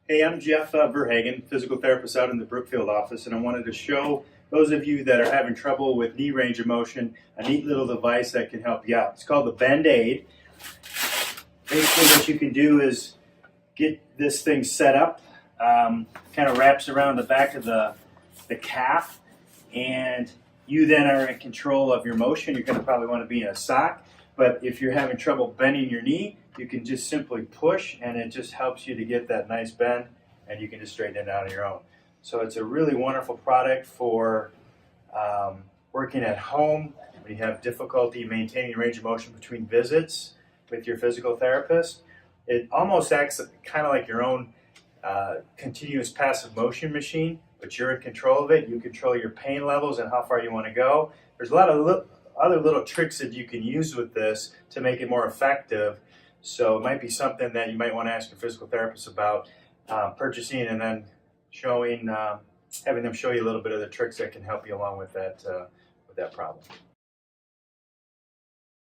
Hey, I'm Jeff Verhagen, physical therapist out in the Brookfield office, and I wanted to show those of you that are having trouble with knee range of motion a neat little device that can help you out. It's called the Band-Aid. Basically what you can do is get this thing set up, kind of wraps around the back of the calf, and you then are in control of your motion. You're going to probably want to be in a sock, but if you're having trouble bending your knee, you can just simply push and it just helps you to get that nice bend, and you can just straighten it out on your own. So it's a really wonderful product for working at home when you have difficulty maintaining range of motion between visits with your physical therapist. It almost acts kind of like your own continuous passive motion machine, but you're in control of it. You control your pain levels and how far you want to go. There's a lot of other little tricks that you can use with this to make it more effective. So it might be something that you might want to ask your physical therapist about purchasing, and then having them show you a little bit of the tricks that can help you along with that problem.